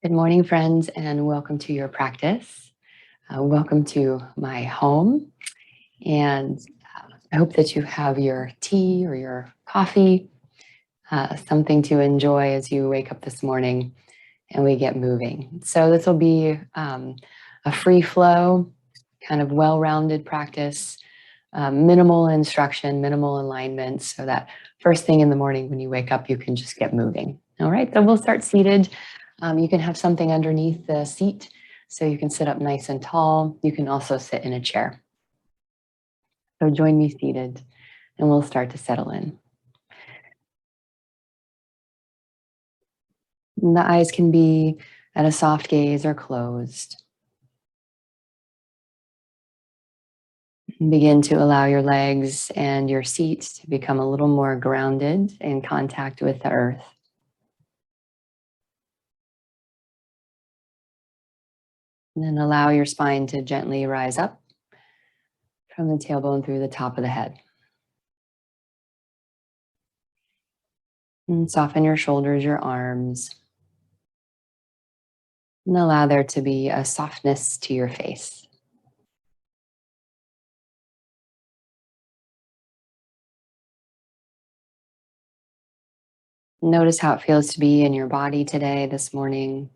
Good morning, friends, and welcome to your practice. Welcome to my home. And I hope that you have your tea or your coffee, something to enjoy as you wake up this morning and we get moving. So this will be a free flow, kind of well-rounded practice, minimal instruction, minimal alignment, so that first thing in the morning when you wake up, you can just get moving. All right, so we'll start seated. You can have something underneath the seat so you can sit up nice and tall. You can also sit in a chair. So join me seated and we'll start to settle in. And the eyes can be at a soft gaze or closed. And begin to allow your legs and your seat to become a little more grounded in contact with the earth. And then allow your spine to gently rise up from the tailbone through the top of the head. And soften your shoulders, your arms. And allow there to be a softness to your face. Notice how it feels to be in your body today, this morning.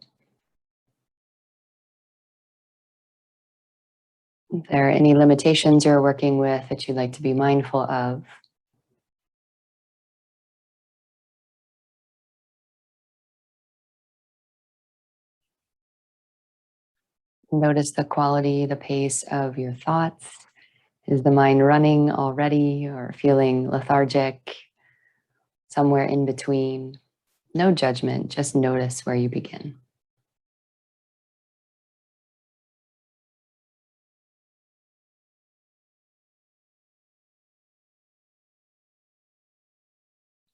If there are any limitations you're working with that you'd like to be mindful of. Notice the quality, the pace of your thoughts. Is the mind running already or feeling lethargic? Somewhere in between. No judgment, just notice where you begin.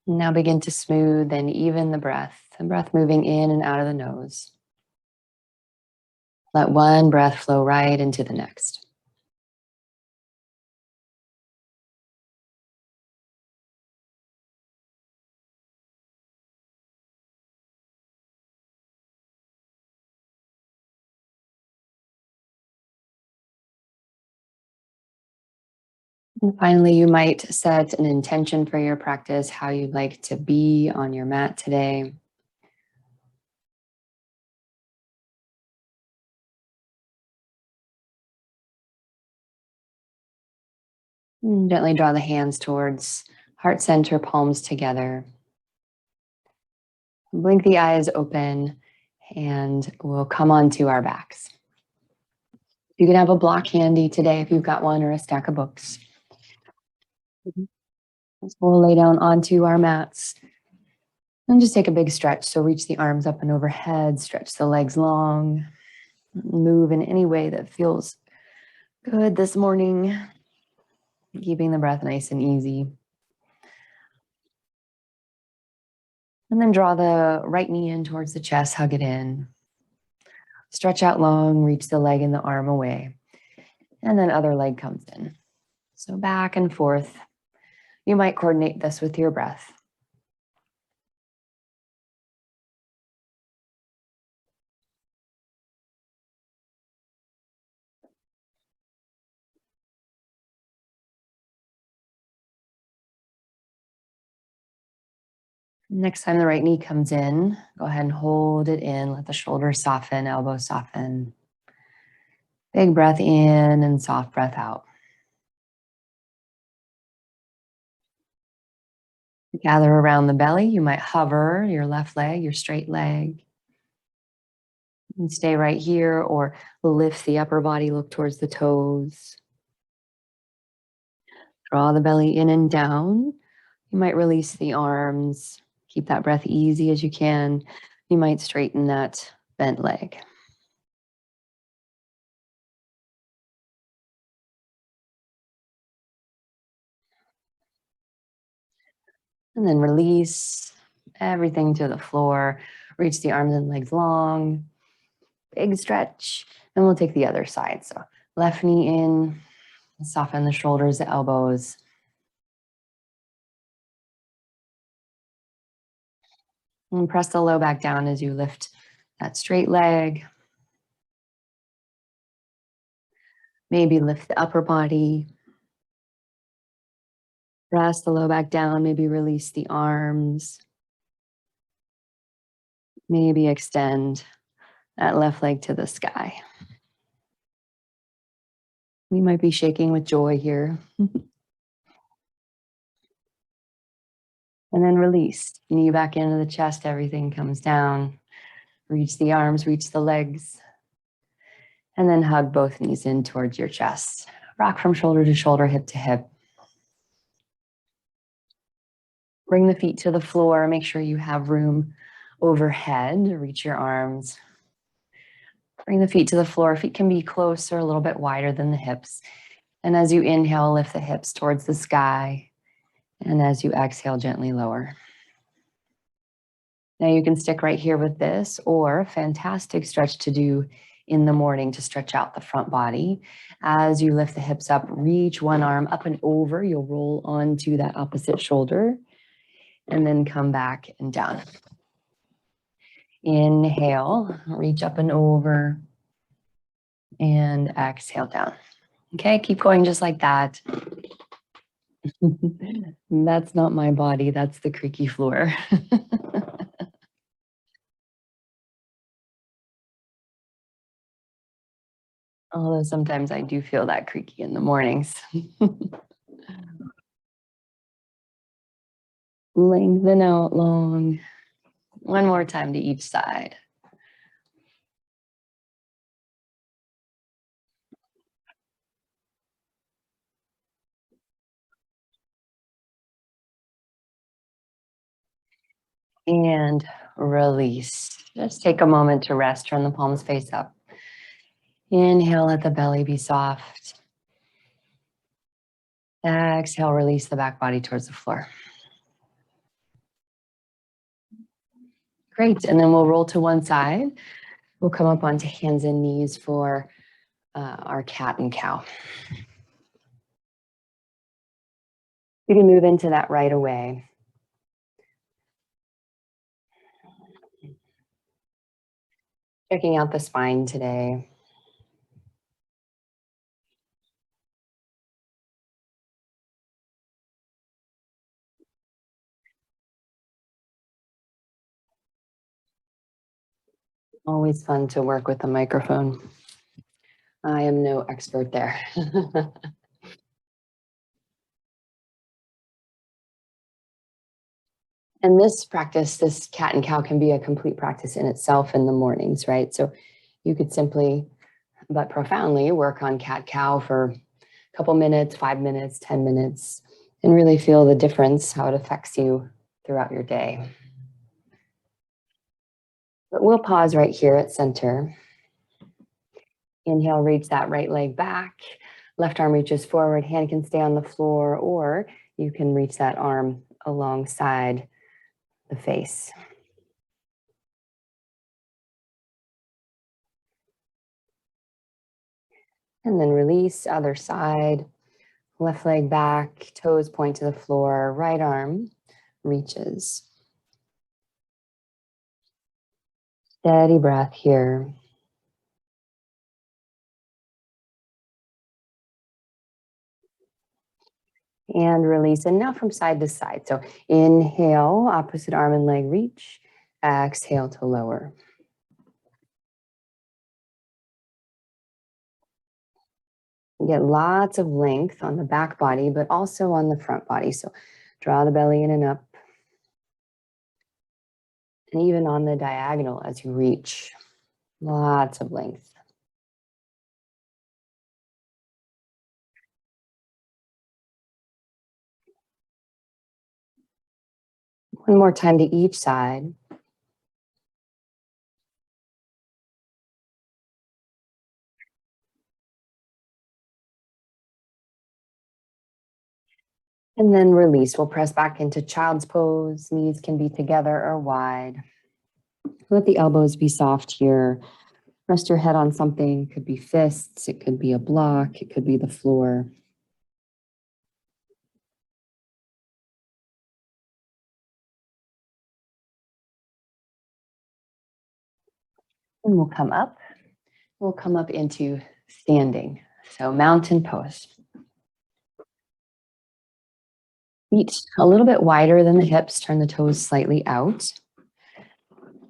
Now begin to smooth and even the breath moving in and out of the nose. Let one breath flow right into the next. And finally, you might set an intention for your practice, how you'd like to be on your mat today. And gently draw the hands towards heart center, palms together. Blink the eyes open and we'll come onto our backs. You can have a block handy today if you've got one, or a stack of books. We'll lay down onto our mats and just take a big stretch. So reach the arms up and overhead, stretch the legs long, move in any way that feels good this morning, keeping the breath nice and easy. And then draw the right knee in towards the chest, hug it in. Stretch out long, reach the leg and the arm away. And then other leg comes in. So back and forth. You might coordinate this with your breath. Next time the right knee comes in, go ahead and hold it in. Let the shoulders soften, elbows soften. Big breath in and soft breath out. Gather around the belly. You might hover your left leg, your straight leg. And stay right here, or lift the upper body, look towards the toes. Draw the belly in and down. You might release the arms. Keep that breath easy as you can. You might straighten that bent leg. And then release everything to the floor. Reach the arms and legs long. Big stretch. And we'll take the other side. So left knee in. Soften the shoulders, the elbows. And press the low back down as you lift that straight leg. Maybe lift the upper body. Press the low back down, maybe release the arms. Maybe extend that left leg to the sky. You might be shaking with joy here. And then release. Knee back into the chest, everything comes down. Reach the arms, reach the legs. And then hug both knees in towards your chest. Rock from shoulder to shoulder, hip to hip. Bring the feet to the floor. Make sure you have room overhead to reach your arms. Bring the feet to the floor. Feet can be closer, a little bit wider than the hips. And as you inhale, lift the hips towards the sky. And as you exhale, gently lower. Now you can stick right here with this, or a fantastic stretch to do in the morning to stretch out the front body. As you lift the hips up, reach one arm up and over. You'll roll onto that opposite shoulder and then come back and down. Inhale, reach up and over, and exhale down. Okay, keep going just like that. That's not my body, that's the creaky floor. Although sometimes I do feel that creaky in the mornings. Lengthen out long. One more time to each side. And release. Just take a moment to rest. Turn the palms face up. Inhale, let the belly be soft. Exhale, release the back body towards the floor. Great, and then we'll roll to one side. We'll come up onto hands and knees for our cat and cow. You can move into that right away. Checking out the spine today. Always fun to work with the microphone. I am no expert there. And this practice, this cat and cow, can be a complete practice in itself in the mornings, right? So you could simply, but profoundly, work on cat-cow for a couple minutes, 5 minutes, 10 minutes, and really feel the difference, how it affects you throughout your day. But we'll pause right here at center. Inhale, reach that right leg back. Left arm reaches forward, hand can stay on the floor, or you can reach that arm alongside the face. And then release, other side. Left leg back, toes point to the floor, right arm reaches. Steady breath here. And release. And now from side to side. So inhale, opposite arm and leg reach. Exhale to lower. You get lots of length on the back body, but also on the front body. So draw the belly in and up. And even on the diagonal as you reach. Lots of length. One more time to each side. And then release. We'll press back into child's pose. Knees can be together or wide. Let the elbows be soft here. Rest your head on something. It could be fists. It could be a block. It could be the floor. And we'll come up. We'll come up into standing. So mountain pose. Feet a little bit wider than the hips. Turn the toes slightly out.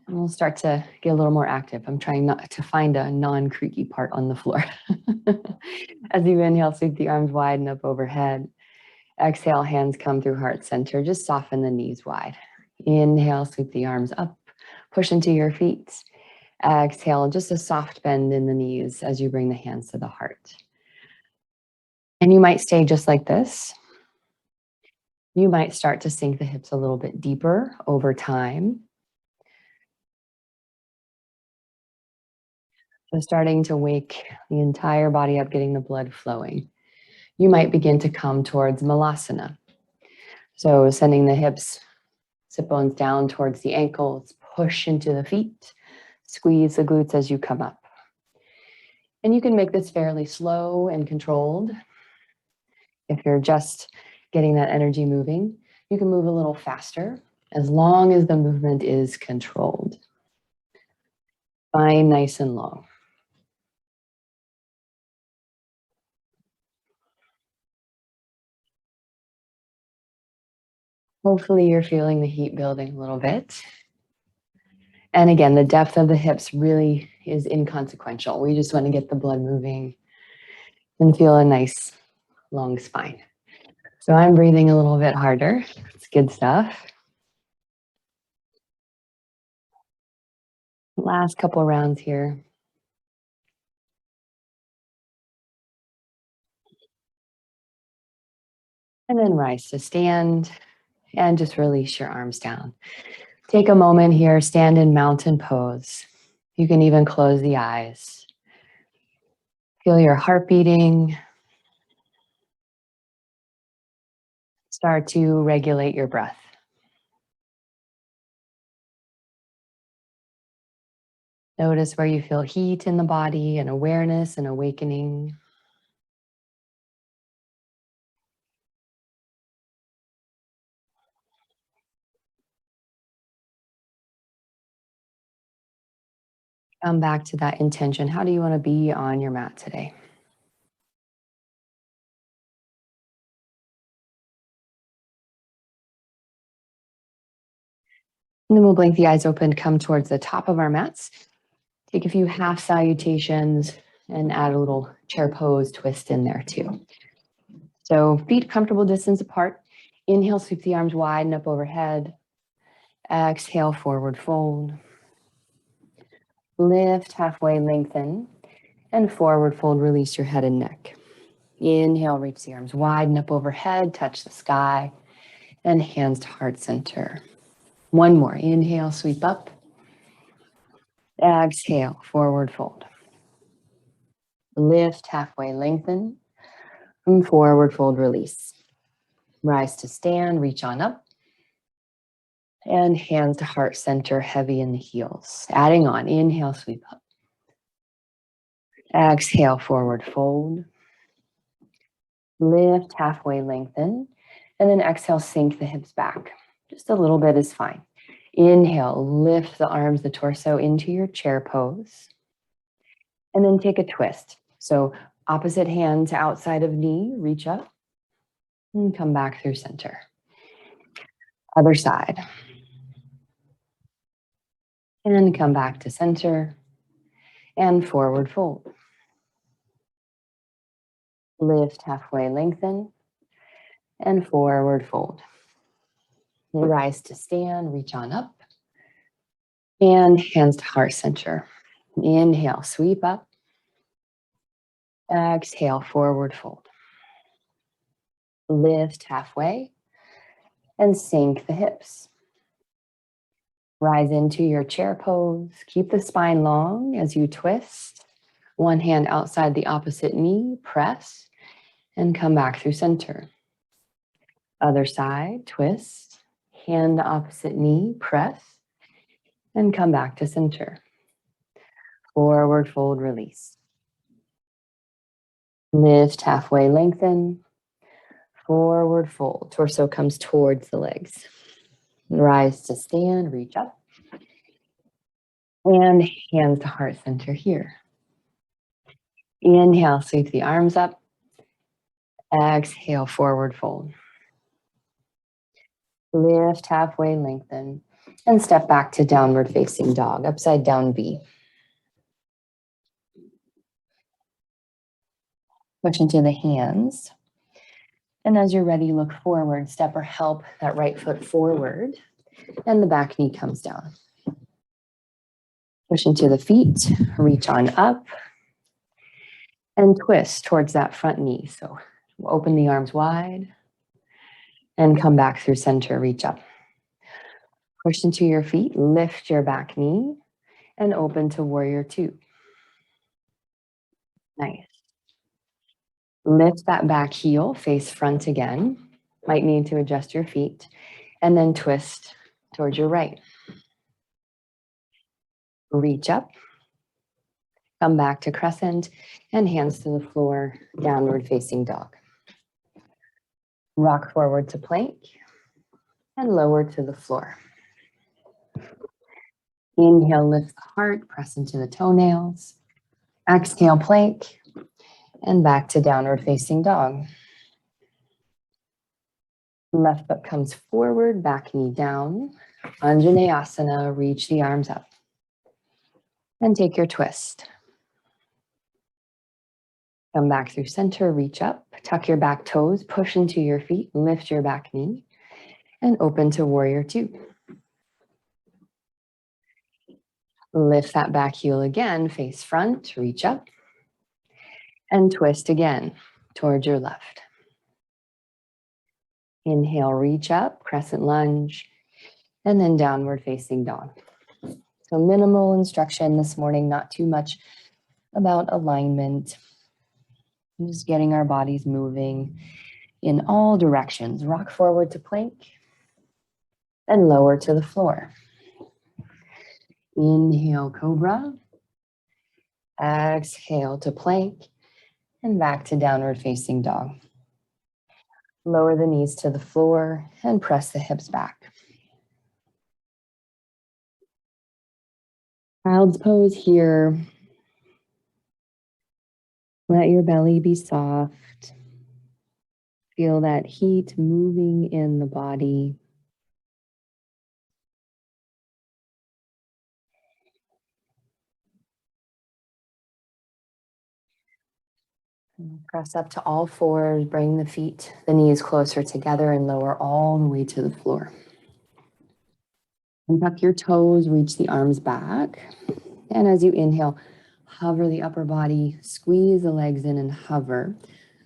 And we'll start to get a little more active. I'm trying not to find a non-creaky part on the floor. As you inhale, sweep the arms wide and up overhead. Exhale, hands come through heart center. Just soften the knees wide. Inhale, sweep the arms up. Push into your feet. Exhale, just a soft bend in the knees as you bring the hands to the heart. And you might stay just like this. You might start to sink the hips a little bit deeper over time. So starting to wake the entire body up, getting the blood flowing. You might begin to come towards Mukasana. So sending the hips, sit bones down towards the ankles, push into the feet, squeeze the glutes as you come up. And you can make this fairly slow and controlled. If you're just getting that energy moving, you can move a little faster as long as the movement is controlled. Spine nice and long. Hopefully you're feeling the heat building a little bit. And again, the depth of the hips really is inconsequential. We just want to get the blood moving and feel a nice long spine. So I'm breathing a little bit harder. It's good stuff. Last couple rounds here. And then rise to stand and just release your arms down. Take a moment here, stand in mountain pose. You can even close the eyes. Feel your heart beating. Start to regulate your breath. Notice where you feel heat in the body and awareness and awakening. Come back to that intention. How do you want to be on your mat today? And then we'll blink the eyes open, come towards the top of our mats. Take a few half salutations and add a little chair pose twist in there too. So feet comfortable distance apart. Inhale, sweep the arms wide and up overhead. Exhale, forward fold. Lift, halfway lengthen. And forward fold, release your head and neck. Inhale, reach the arms wide and up overhead, touch the sky. And hands to heart center. One more. Inhale, sweep up. Exhale, forward fold. Lift, halfway lengthen. And forward fold, release. Rise to stand, reach on up. And hands to heart center, heavy in the heels. Adding on, inhale, sweep up. Exhale, forward fold. Lift, halfway lengthen. And then exhale, sink the hips back. Just a little bit is fine. Inhale, lift the arms, the torso into your chair pose. And then take a twist. So opposite hand to outside of knee, reach up. And come back through center. Other side. And come back to center. And forward fold. Lift, halfway lengthen. And forward fold. Rise to stand, reach on up. And hands to heart center. Inhale, sweep up. Exhale, forward fold. Lift halfway and sink the hips. Rise into your chair pose. Keep the spine long as you twist. One hand outside the opposite knee, press, and come back through center. Other side, twist. Hand to opposite knee, press, and come back to center. Forward fold, release. Lift, halfway lengthen. Forward fold. Torso comes towards the legs. Rise to stand, reach up. And hands to heart center here. Inhale, sweep the arms up. Exhale, forward fold. Lift halfway, lengthen, and step back to downward facing dog, upside down V. Push into the hands. And as you're ready, look forward, step or help that right foot forward, and the back knee comes down. Push into the feet, reach on up, and twist towards that front knee. So open the arms wide, and come back through center, reach up. Push into your feet, lift your back knee, and open to warrior two. Nice. Lift that back heel, face front again. Might need to adjust your feet, and then twist towards your right. Reach up, come back to crescent, and hands to the floor, downward facing dog. Rock forward to plank, and lower to the floor. Inhale, lift the heart, press into the toenails. Exhale, plank, and back to downward facing dog. Left foot comes forward, back knee down. Anjaneyasana, reach the arms up. And take your twist. Come back through center, reach up, tuck your back toes, push into your feet, lift your back knee, and open to warrior two. Lift that back heel again, face front, reach up, and twist again towards your left. Inhale, reach up, crescent lunge, and then downward facing dog. So minimal instruction this morning, not too much about alignment. Just getting our bodies moving in all directions. Rock forward to plank and lower to the floor. Inhale, cobra. Exhale to plank and back to downward facing dog. Lower the knees to the floor and press the hips back. Child's pose here. Let your belly be soft. Feel that heat moving in the body. Press up to all fours, bring the feet, the knees closer together and lower all the way to the floor. And tuck your toes, reach the arms back. And as you inhale, hover the upper body, squeeze the legs in and hover.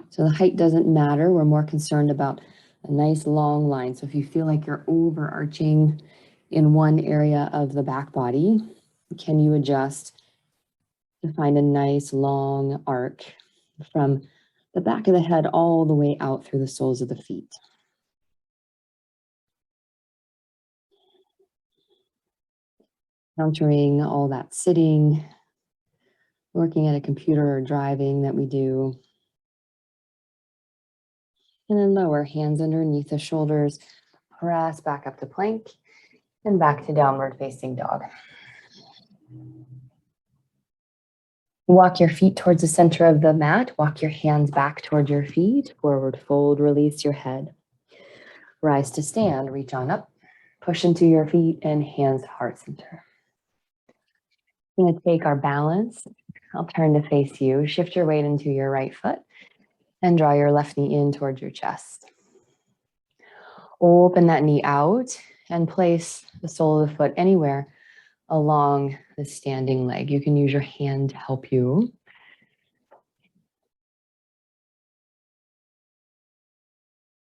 So the height doesn't matter. We're more concerned about a nice long line. So if you feel like you're overarching in one area of the back body, can you adjust to find a nice long arc from the back of the head all the way out through the soles of the feet? Countering all that sitting, working at a computer or driving that we do. And then lower, hands underneath the shoulders, press back up to plank and back to downward facing dog. Walk your feet towards the center of the mat. Walk your hands back toward your feet. Forward fold, release your head. Rise to stand, reach on up. Push into your feet and hands to heart center. We're going to take our balance. I'll turn to face you. Shift your weight into your right foot and draw your left knee in towards your chest. Open that knee out and place the sole of the foot anywhere along the standing leg. You can use your hand to help you.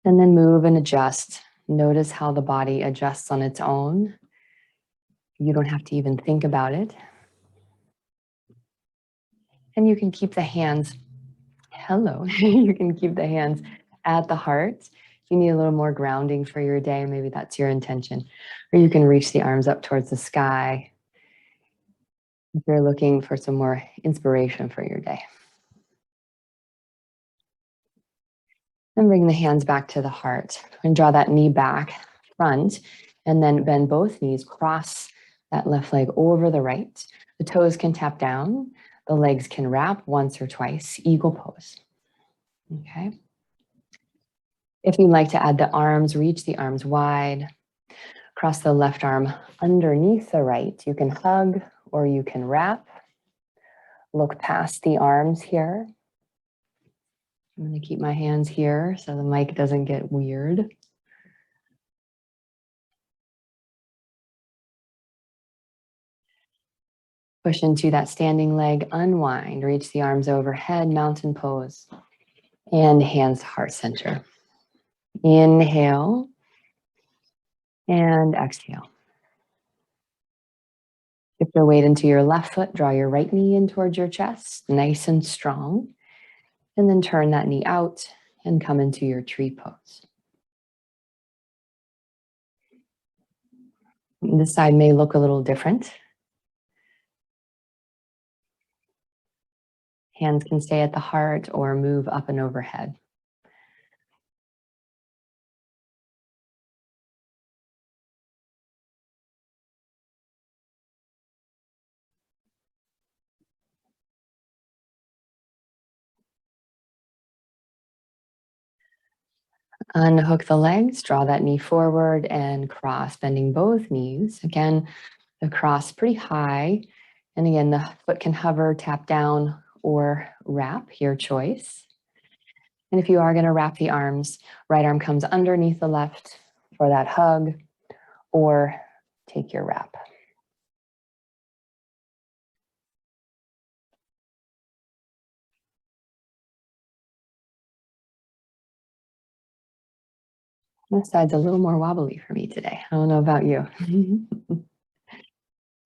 And then move and adjust. Notice how the body adjusts on its own. You don't have to even think about it. And you can keep the hands, you can keep the hands at the heart. If you need a little more grounding for your day, maybe that's your intention. Or you can reach the arms up towards the sky if you're looking for some more inspiration for your day. And bring the hands back to the heart and draw that knee back front and then bend both knees, cross that left leg over the right. The toes can tap down. The legs can wrap once or twice, eagle pose. Okay. If you'd like to add the arms, reach the arms wide. Cross the left arm underneath the right. You can hug or you can wrap. Look past the arms here. I'm going to keep my hands here so the mic doesn't get weird. Push into that standing leg, unwind, reach the arms overhead, mountain pose, and hands to heart center. Inhale and exhale. Shift your weight into your left foot, draw your right knee in towards your chest, nice and strong. And then turn that knee out and come into your tree pose. This side may look a little different. Hands can stay at the heart or move up and overhead. Unhook the legs, draw that knee forward and cross, bending both knees. Again, the cross pretty high. And again, the foot can hover, tap down, or wrap, your choice. And if you are going to wrap the arms, right arm comes underneath the left for that hug, or take your wrap. This side's a little more wobbly for me today. I don't know about you.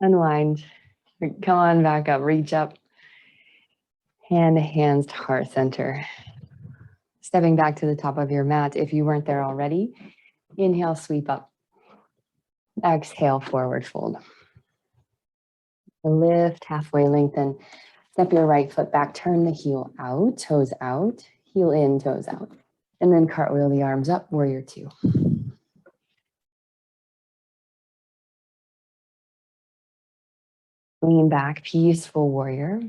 Unwind. Come on back up. Reach up. Hand to hands to heart center. Stepping back to the top of your mat if you weren't there already. Inhale, sweep up. Exhale, forward fold. Lift, halfway lengthen. Step your right foot back. Turn the heel out, toes out. Heel in, toes out. And then cartwheel the arms up, warrior two. Lean back, peaceful warrior.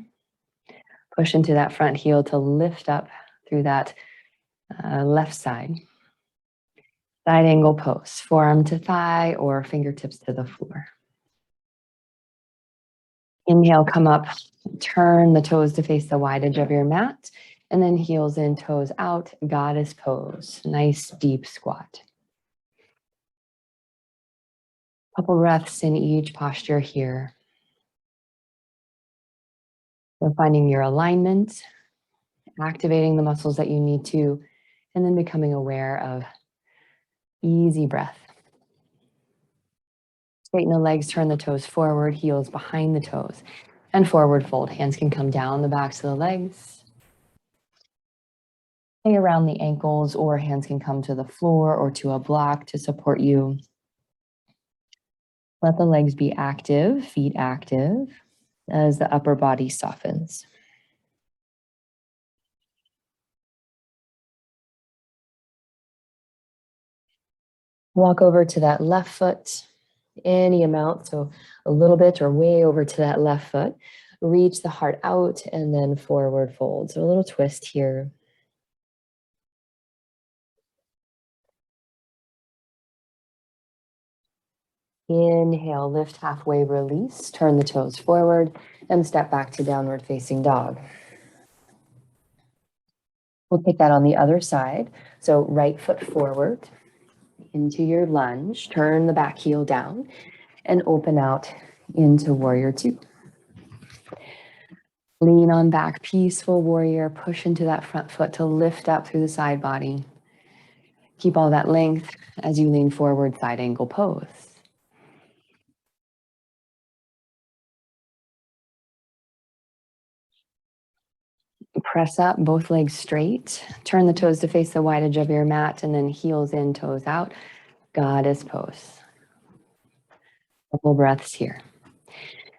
Push into that front heel to lift up through that left side. Side angle pose, forearm to thigh or fingertips to the floor. Inhale, come up, turn the toes to face the wide edge of your mat, and then heels in, toes out, goddess pose. Nice deep squat. Couple breaths in each posture here. So finding your alignment, activating the muscles that you need to, and then becoming aware of easy breath. Straighten the legs, turn the toes forward, heels behind the toes, and forward fold. Hands can come down the backs of the legs. Stay around the ankles, or hands can come to the floor or to a block to support you. Let the legs be active, feet active, as the upper body softens. Walk over to that left foot, any amount, so a little bit or way over to that left foot. Reach the heart out and then forward fold. So a little twist here. Inhale, lift halfway, release, turn the toes forward and step back to downward facing dog. We'll take that on the other side. So right foot forward into your lunge, turn the back heel down and open out into warrior two. Lean on back, peaceful warrior, push into that front foot to lift up through the side body. Keep all that length as you lean forward, side angle pose. Press up, both legs straight. Turn the toes to face the wide edge of your mat and then heels in, toes out. Goddess pose. Couple breaths here.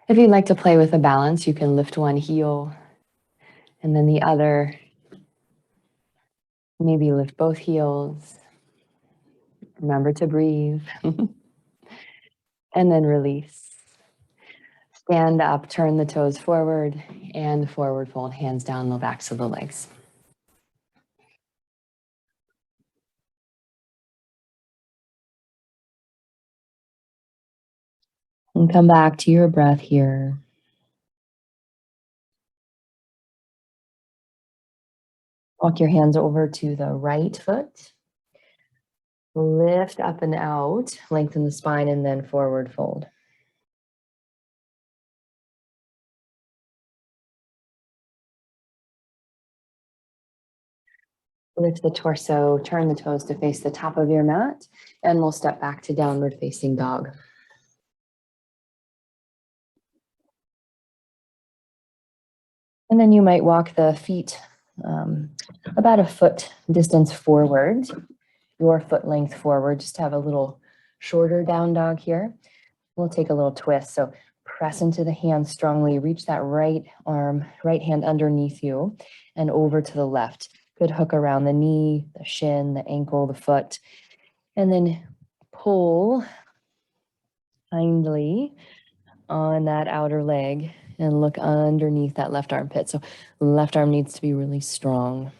If you'd like to play with a balance, you can lift one heel and then the other. Maybe lift both heels. Remember to breathe. And then release. Stand up, turn the toes forward, and forward fold, hands down the backs of the legs. And come back to your breath here. Walk your hands over to the right foot. Lift up and out, lengthen the spine, and then forward fold. Lift the torso, turn the toes to face the top of your mat, and we'll step back to downward facing dog. And then you might walk the feet about a foot distance forward, your foot length forward, just to have a little shorter down dog here. We'll take a little twist. So press into the hands strongly, reach that right arm, right hand underneath you and over to the left. Good hook around the knee, the shin, the ankle, the foot. And then pull kindly on that outer leg and look underneath that left armpit. So left arm needs to be really strong.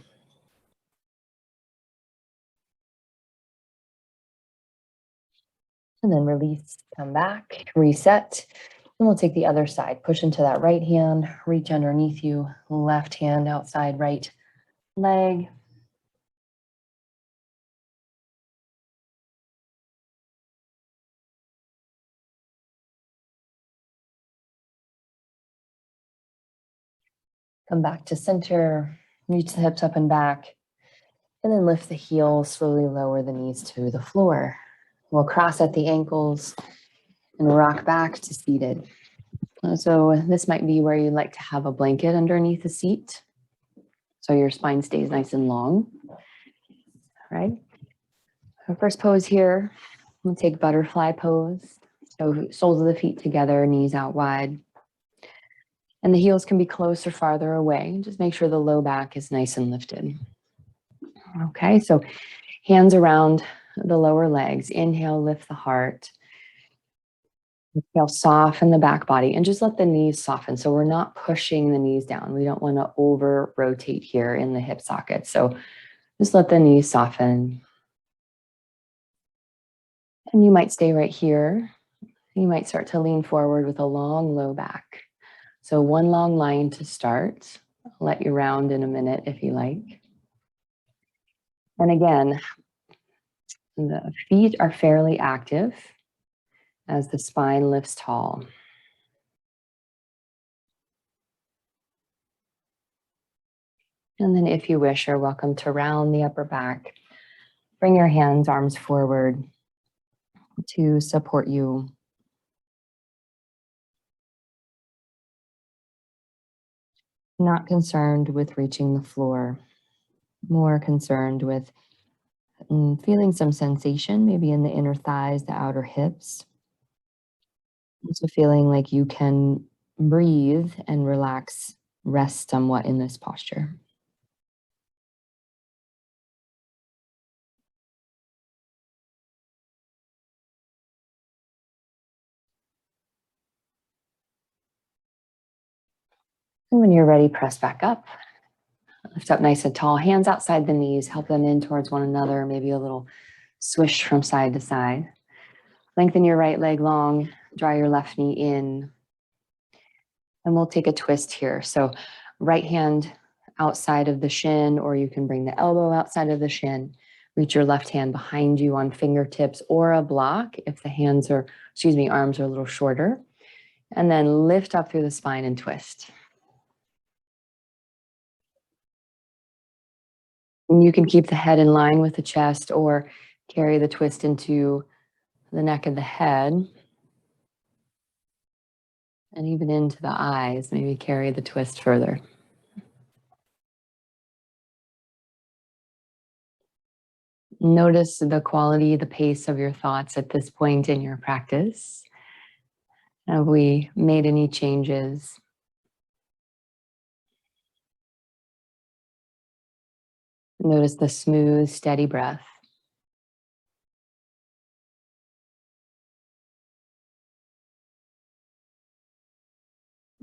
And then release, come back, reset. And we'll take the other side. Push into that right hand, reach underneath you, left hand outside right leg. Come back to center, reach the hips up and back, and then lift the heels, slowly lower the knees to the floor. We'll cross at the ankles and rock back to seated. So this might be where you'd like to have a blanket underneath the seat, so your spine stays nice and long. All right. Our first pose here, we'll take butterfly pose. So soles of the feet together, knees out wide. And the heels can be close or farther away. Just make sure the low back is nice and lifted. Okay, so hands around the lower legs. Inhale, lift the heart. Exhale, soften the back body and just let the knees soften. So we're not pushing the knees down. We don't want to over rotate here in the hip socket. So just let the knees soften. And you might stay right here. You might start to lean forward with a long, low back. So one long line to start. I'll let you round in a minute if you like. And again, the feet are fairly active as the spine lifts tall. And then if you wish, you're welcome to round the upper back. Bring your hands, arms forward to support you. Not concerned with reaching the floor, more concerned with feeling some sensation, maybe in the inner thighs, the outer hips. Also feeling like you can breathe and relax, rest somewhat in this posture. And when you're ready, press back up. Lift up nice and tall, hands outside the knees, help them in towards one another, maybe a little swish from side to side. Lengthen your right leg long, draw your left knee in. And we'll take a twist here. So right hand outside of the shin, or you can bring the elbow outside of the shin. Reach your left hand behind you on fingertips or a block if the arms are a little shorter. And then lift up through the spine and twist. And you can keep the head in line with the chest or carry the twist into the neck of the head. And even into the eyes, maybe carry the twist further. Notice the quality, the pace of your thoughts at this point in your practice. Have we made any changes? Notice the smooth, steady breath.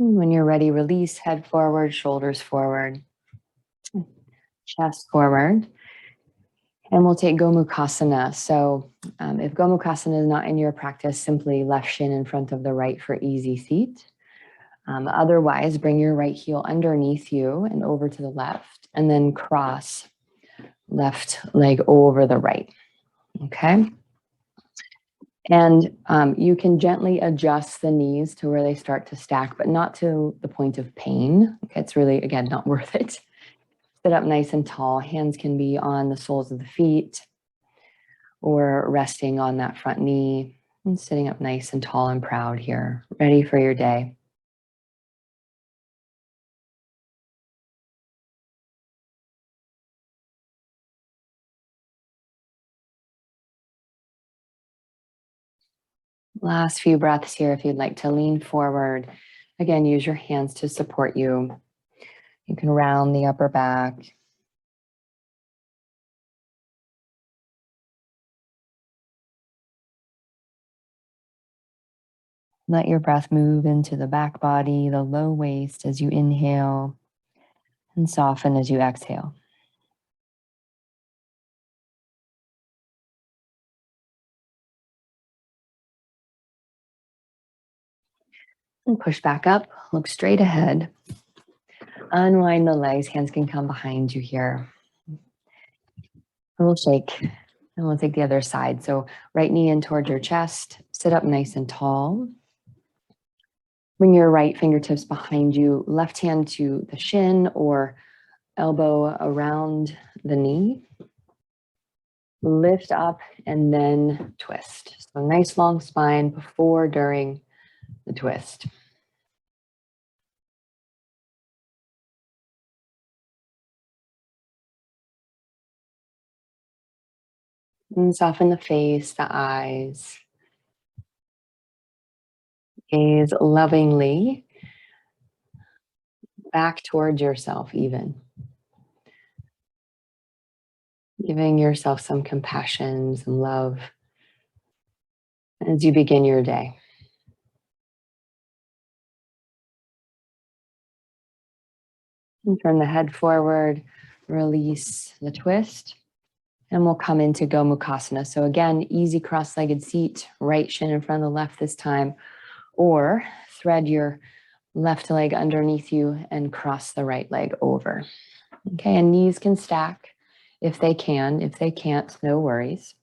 When you're ready, release, head forward, shoulders forward, chest forward. And we'll take Mukasana. So if Mukasana is not in your practice, simply left shin in front of the right for easy seat. Otherwise, bring your right heel underneath you and over to the left, and then cross left leg over the right. Okay. And you can gently adjust the knees to where they start to stack, but not to the point of pain. Okay, it's really, again, not worth it. Sit up nice and tall. Hands can be on the soles of the feet or resting on that front knee, and sitting up nice and tall and proud here, ready for your day. Last few breaths here. If you'd like to lean forward, again, use your hands to support you. You can round the upper back. Let your breath move into the back body, the low waist as you inhale, and soften as you exhale. And push back up, look straight ahead. Unwind the legs, hands can come behind you here. A little shake, and we'll take the other side. So right knee in towards your chest, sit up nice and tall. Bring your right fingertips behind you, left hand to the shin or elbow around the knee. Lift up and then twist. So nice long spine before, during the twist. And soften the face, the eyes. Gaze lovingly back towards yourself even. Giving yourself some compassion, some love as you begin your day. And turn the head forward, release the twist, and we'll come into Mukasana. So again, easy cross-legged seat, right shin in front of the left this time, or thread your left leg underneath you and cross the right leg over. Okay, and knees can stack if they can. If they can't, no worries.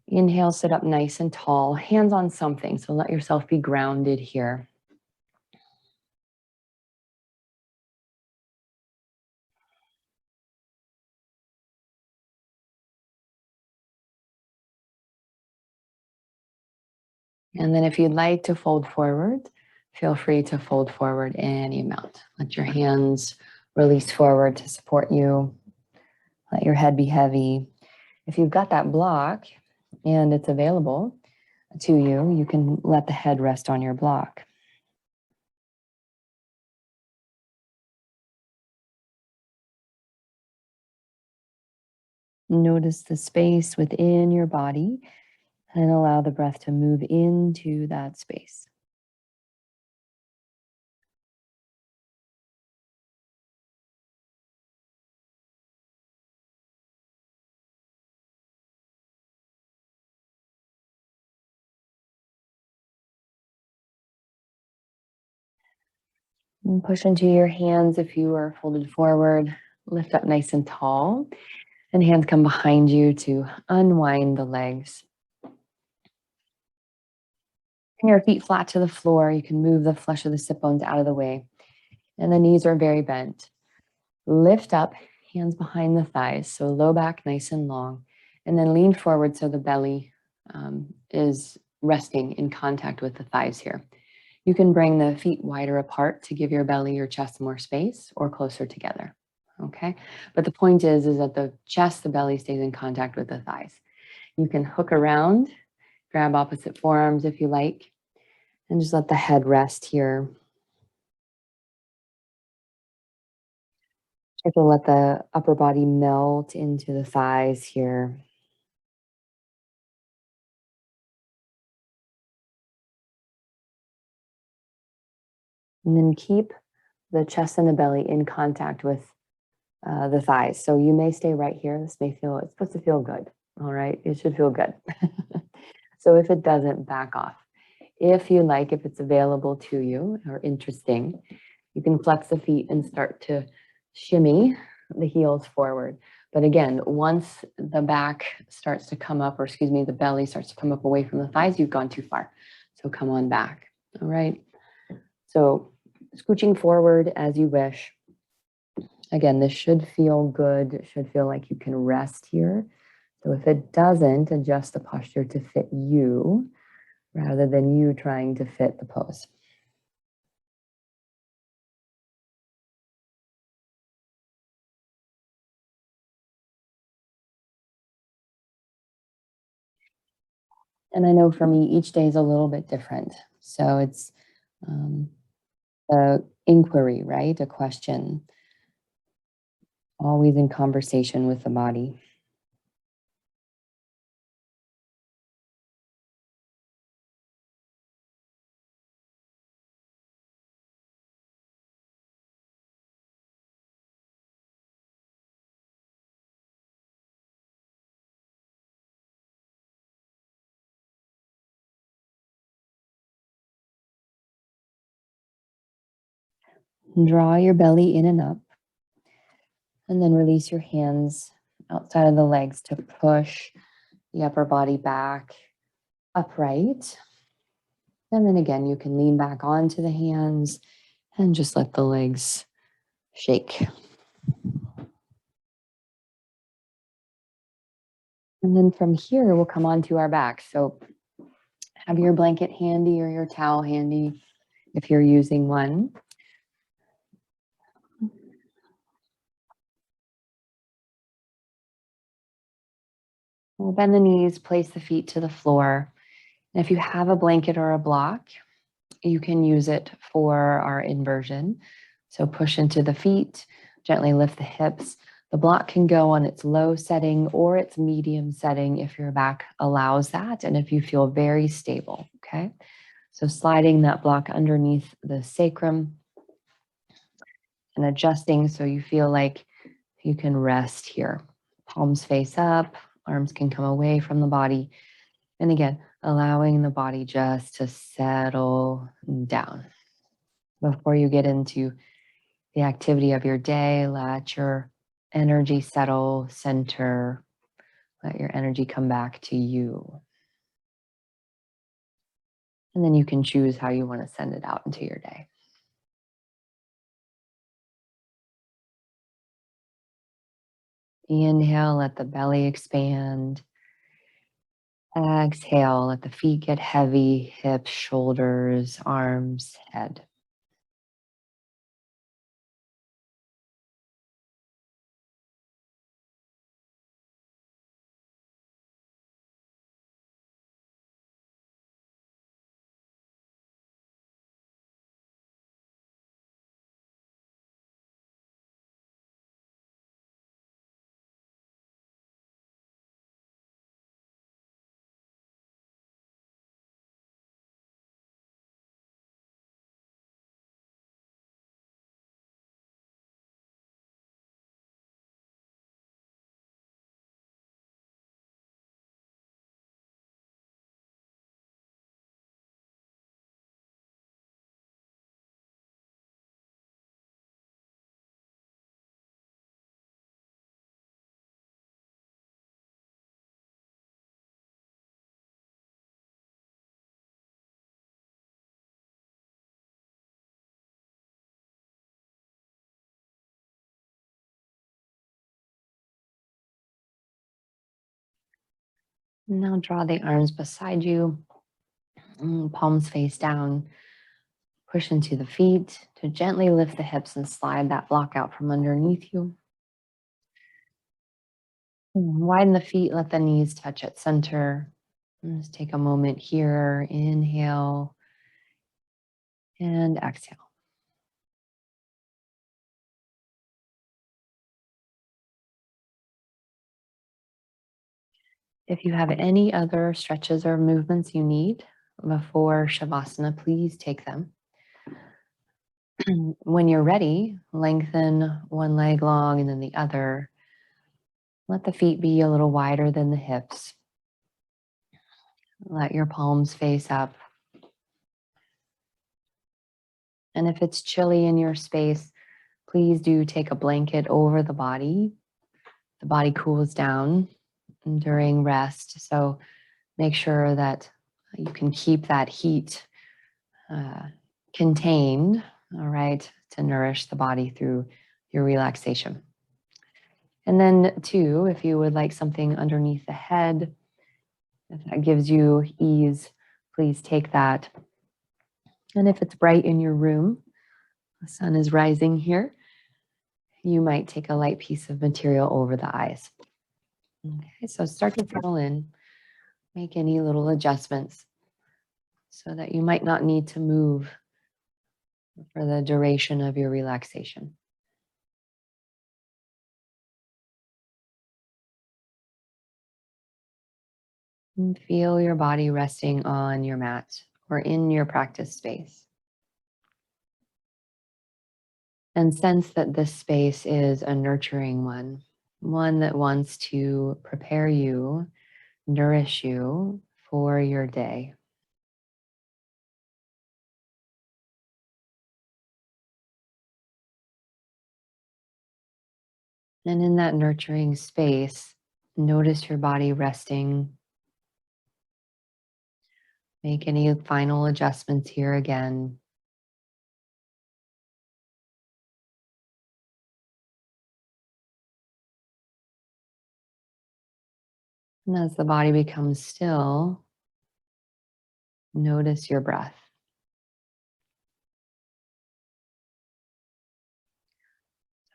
Inhale, sit up nice and tall, hands on something. So let yourself be grounded here. And then if you'd like to fold forward, feel free to fold forward any amount. Let your hands release forward to support you. Let your head be heavy. If you've got that block and it's available to you, you can let the head rest on your block. Notice the space within your body and allow the breath to move into that space. And push into your hands if you are folded forward. Lift up nice and tall. And hands come behind you to unwind the legs. Bring your feet flat to the floor. You can move the flesh of the sit bones out of the way. And the knees are very bent. Lift up, hands behind the thighs. So low back, nice and long. And then lean forward so the belly is resting in contact with the thighs here. You can bring the feet wider apart to give your belly or chest more space, or closer together. Okay, but the point is that the chest, the belly stays in contact with the thighs. You can hook around, grab opposite forearms if you like, and just let the head rest here. Try to let the upper body melt into the thighs here. And then keep the chest and the belly in contact with the thighs. So you may stay right here. This may feel, it's supposed to feel good. All right. It should feel good. So if it doesn't, back off. If you like, if it's available to you or interesting, you can flex the feet and start to shimmy the heels forward. But again, once the back starts to come up, or excuse me, the belly starts to come up away from the thighs, you've gone too far. So come on back. All right. So scooching forward as you wish. Again, this should feel good. It should feel like you can rest here. So if it doesn't, adjust the posture to fit you rather than you trying to fit the pose. And I know for me, each day is a little bit different. So it's a inquiry, right? A question, always in conversation with the body. Draw your belly in and up, and then release your hands outside of the legs to push the upper body back upright. And then again, you can lean back onto the hands and just let the legs shake. And then from here, we'll come onto our back. So have your blanket handy or your towel handy if you're using one. We'll bend the knees, place the feet to the floor. And if you have a blanket or a block, you can use it for our inversion. So push into the feet, gently lift the hips. The block can go on its low setting or its medium setting if your back allows that and if you feel very stable, okay? So sliding that block underneath the sacrum and adjusting so you feel like you can rest here. Palms face up, arms can come away from the body. And again, allowing the body just to settle down. Before you get into the activity of your day, let your energy settle, center, let your energy come back to you. And then you can choose how you want to send it out into your day. Inhale, let the belly expand. Exhale, let the feet get heavy, hips, shoulders, arms, head. Now draw the arms beside you, palms face down. Push into the feet to gently lift the hips and slide that block out from underneath you. Widen the feet, let the knees touch at center. And just take a moment here. Inhale and exhale. If you have any other stretches or movements you need before Shavasana, please take them. When you're ready, lengthen one leg long and then the other. Let the feet be a little wider than the hips. Let your palms face up. And if it's chilly in your space, please do take a blanket over the body. The body cools down during rest. So make sure that you can keep that heat contained, all right, to nourish the body through your relaxation. And then two, if you would like something underneath the head, if that gives you ease, please take that. And if it's bright in your room, the sun is rising here, you might take a light piece of material over the eyes. Okay, so start to settle in, make any little adjustments so that you might not need to move for the duration of your relaxation. And feel your body resting on your mat or in your practice space. And sense that this space is a nurturing one, one that wants to prepare you, nourish you for your day. And in that nurturing space, notice your body resting. Make any final adjustments here again. And as the body becomes still, notice your breath.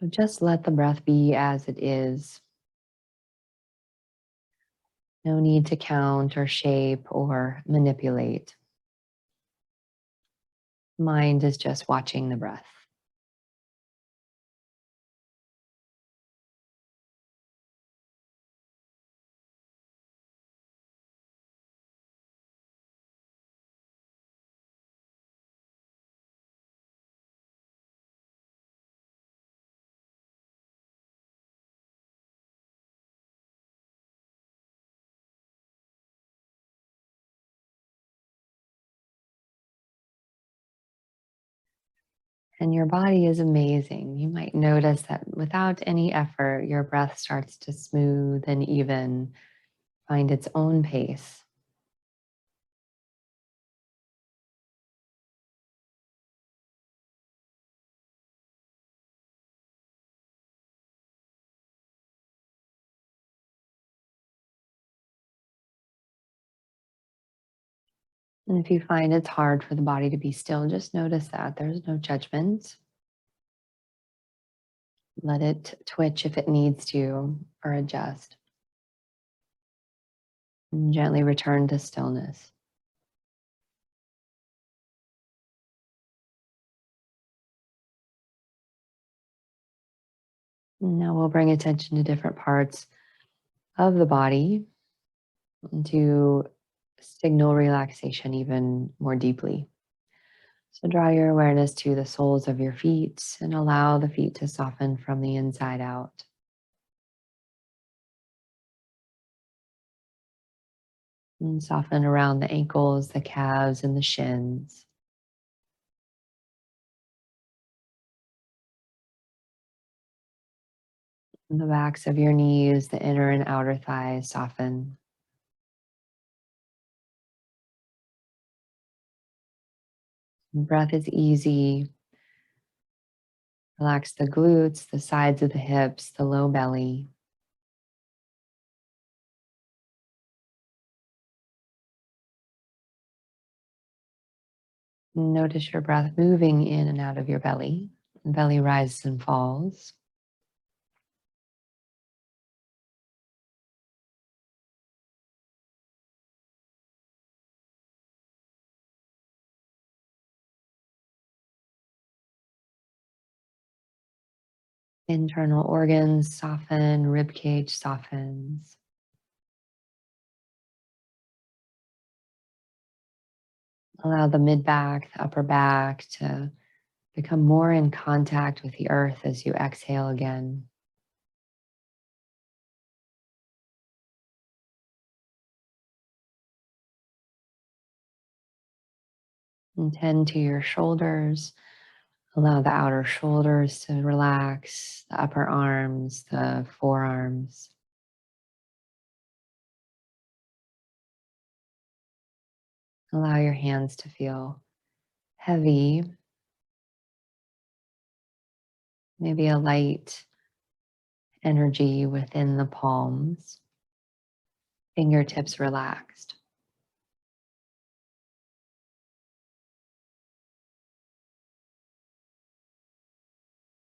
So just let the breath be as it is. No need to count or shape or manipulate. Mind is just watching the breath. And your body is amazing. You might notice that without any effort, your breath starts to smooth and even, find its own pace. And if you find it's hard for the body to be still, just notice that there's no judgment. Let it twitch if it needs to or adjust. And gently return to stillness. Now we'll bring attention to different parts of the body to signal relaxation even more deeply. So draw your awareness to the soles of your feet and allow the feet to soften from the inside out. And soften around the ankles, the calves, and the shins. And the backs of your knees, the inner and outer thighs soften. And breath is easy. Relax the glutes, the sides of the hips, the low belly. Notice your breath moving in and out of your belly. Belly rises and falls. Internal organs soften, rib cage softens. Allow the mid back, the upper back to Become more in contact with the earth as you exhale again. And tend to your shoulders. Allow the outer shoulders to relax, the upper arms, the forearms. Allow your hands to feel heavy, maybe a light energy within the palms, fingertips relaxed.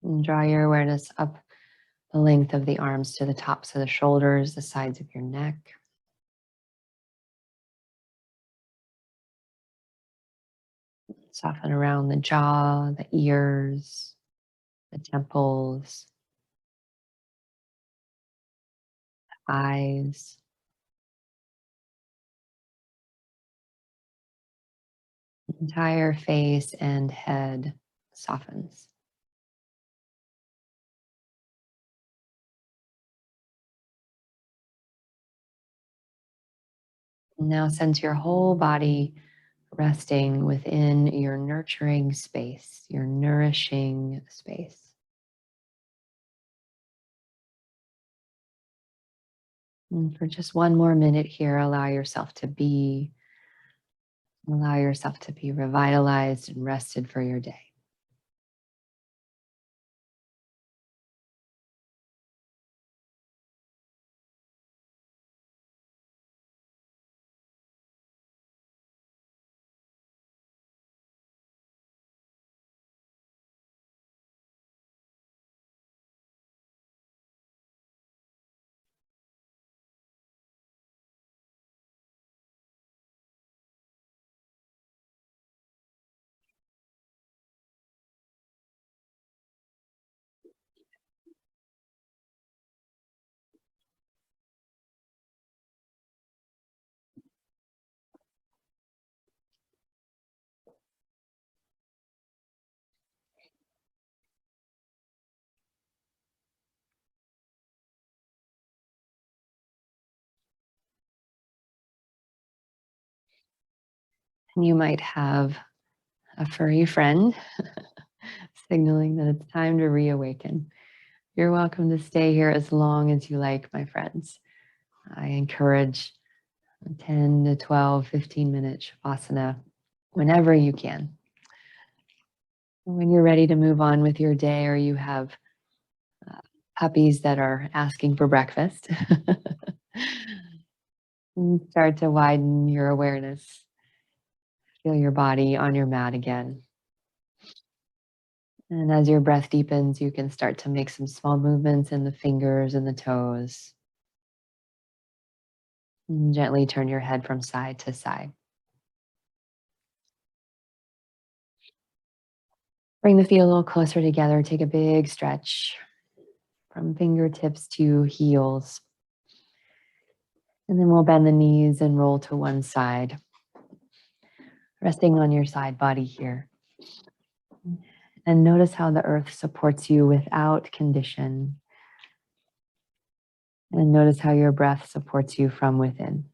And draw your awareness up the length of the arms to the tops of the shoulders, the sides of your neck. Soften around the jaw, the ears, the temples, eyes. Entire face and head softens. Now sense your whole body resting within your nurturing space, your nourishing space. And for just one more minute here, allow yourself to be, revitalized and rested for your day. And you might have a furry friend signaling that it's time to reawaken. You're welcome to stay here as long as you like, my friends. I encourage 10 to 12, 15-minute Shavasana whenever you can. When you're ready to move on with your day, or you have puppies that are asking for breakfast, and start to widen your awareness. Feel your body on your mat again. And as your breath deepens, you can start to make some small movements in the fingers and the toes. And gently turn your head from side to side. Bring the feet a little closer together. Take a big stretch from fingertips to heels. And then we'll bend the knees and roll to one side, resting on your side body here. And notice how the earth supports you without condition. And notice how your breath supports you from within.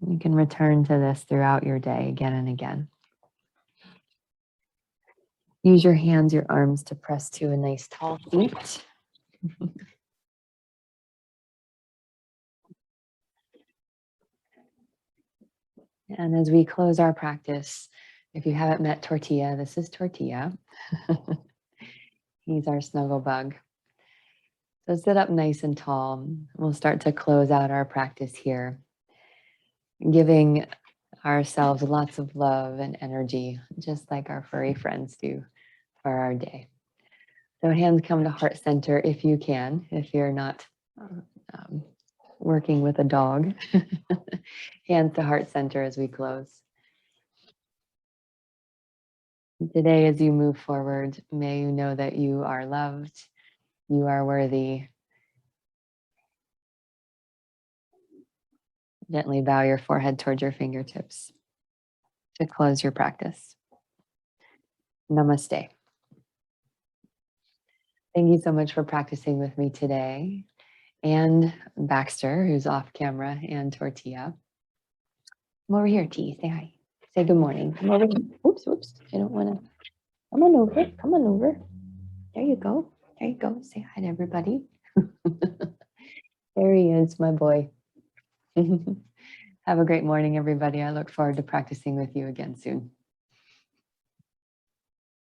You can return to this throughout your day again and again. Use your hands, your arms to press to a nice tall seat. And as we close our practice, if you haven't met Tortilla, this is Tortilla. He's our snuggle bug. So sit up nice and tall. We'll start to close out our practice here, giving ourselves lots of love and energy, just like our furry friends do for our day. So hands come to heart center if you can, if you're not working with a dog. Hands to heart center as we close. Today, as you move forward, may you know that you are loved, you are worthy. Gently bow your forehead towards your fingertips to close your practice. Namaste. Thank you so much for practicing with me today. And Baxter, who's off camera, and Tortilla. Come over here, T. Say hi. Say good morning. Come over here. Oops, whoops. I don't want to. Come on over. Come on over. There you go. There you go. Say hi to everybody. There he is, my boy. Have a great morning, everybody. I look forward to practicing with you again soon.